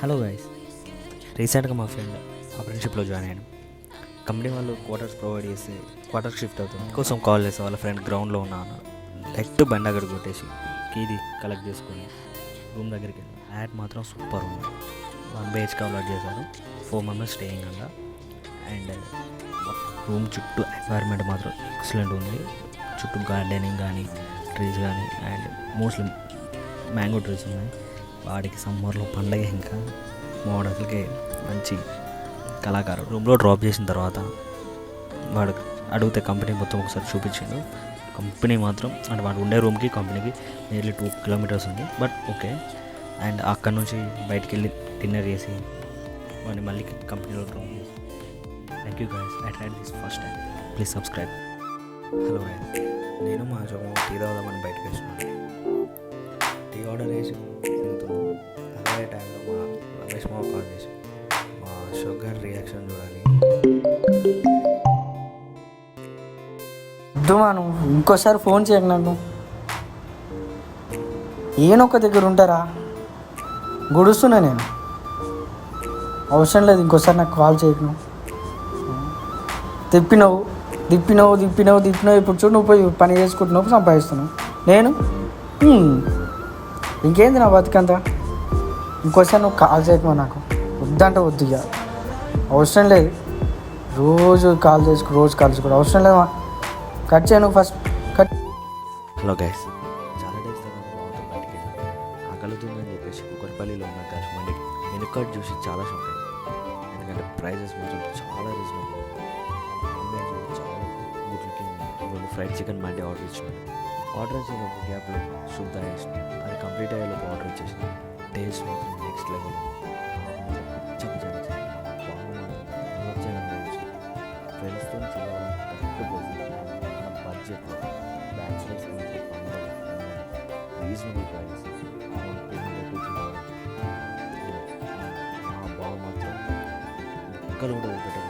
Hello guys, రీసెంట్గా మా ఫ్రెండ్షిప్లో join అయ్యాను. కంపెనీ వాళ్ళు క్వార్టర్స్ ప్రొవైడ్ చేసి క్వార్టర్ షిఫ్ట్ అవుతుంది కోసం కాల్ చేస్తే వాళ్ళ ఫ్రెండ్ గ్రౌండ్లో ఉన్నాను. డైరెక్ట్ బండి అక్కడ కొట్టేసి కీది కలెక్ట్ చేసుకొని రూమ్ దగ్గరికి వెళ్ళి యాడ్ మాత్రం సూపర్ ఉంది. 1 BHK అలాట్ చేశారు. 4 members స్టేయింగ్ అంట. అండ్ రూమ్ చుట్టూ ఎన్వైర్న్మెంట్ మాత్రం ఎక్సలెంట్ ఉంది. చుట్టూ గార్డెనింగ్ కానీ ట్రీస్ కానీ అండ్ మోస్ట్లీ మ్యాంగో ట్రీస్ ఉన్నాయి. వాడికి సమ్మర్లో పండగ ఇంకా మోడల్కి మంచి కళాకారుడు. రూమ్లో డ్రాప్ చేసిన తర్వాత వాడు అడిగితే కంపెనీ మొత్తం ఒకసారి చూపించాడు. కంపెనీ మాత్రం అంటే వాడు ఉండే రూమ్కి కంపెనీకి నియర్లీ 2 kilometers ఉంది. But okay. అండ్ అక్కడ నుంచి బయటికి వెళ్ళి డిన్నర్ చేసి వాడిని మళ్ళీ కంపెనీలో డ్రాప్ చేసి thank you guys. I tried this first time. Please subscribe. Hello guys, నేను మా జగన్ టీ తాగుదామని బయటకు వచ్చినాను. టీ ఆర్డర్ చేసి తిరుగుతున్నాను. అదే టైంలో మా రమేష్ మామ కాల్ చేసి మా షుగర్ రియాక్షన్ చూడాలి. వద్దుమాను, ఇంకోసారి ఫోన్ చేయకు నన్ను. ఏనొక్క దగ్గర ఉంటారా? గుడుస్తున్నా నేను. అవసరం లేదు, ఇంకోసారి నాకు కాల్ చేయకు నువ్వు. తిప్పినావు తిప్పినావు తిప్పినావు తిప్పినావు. ఇప్పుడు చూడు, నువ్వు పోయి పని చేసుకుంటున్నావు, సంపాదిస్తున్నావు. నేను ఇంకేంది నా బతికంతా. ఇంకోసారి నువ్వు కాల్ చేయకమా నాకు. వద్దంటే వద్దు, ఇక అవసరం లేదు. రోజు కాల్ చేసుకో అవసరం లేదమ్మా. కట్ చేయను ఫస్ట్ కట్. హలో గైస్, చాలా డేస్ తర్వాత బాగుంటుంది బయటికి వెళ్ళి ఆకలుతుందని చెప్పేసి కుక్కరపల్లిలో ఉన్న గర్ఫమండి మెను కార్డ్ చూసి చాలా షాక్ అయ్యింది. ఎందుకంటే ప్రైజెస్ మాత్రం చాలా రీజనబుల్. అంబియన్స్ కూడా చాలా గుడ్లకి 2 ఫ్రైడ్ చికెన్ మండి ఆర్డర్ ఇచ్చాను. ఆర్డర్ ఇచ్చిన ఒక గ్యాప్లో సూప్ తయారు అది కంప్లీట్ అయ్యేలోపు ఆర్డర్ ఇచ్చేసింది. టేస్ట్ మాత్రం నెక్స్ట్ లెవెల్. ఫ్రెండ్స్తో చదవడం కరెక్ట్ బడ్జెట్లో బ్యాచులర్స్ రీజనబుల్ ప్రైస్. మా బాల్ మాత్రం ఒక్కరు కూడా పెట్టడం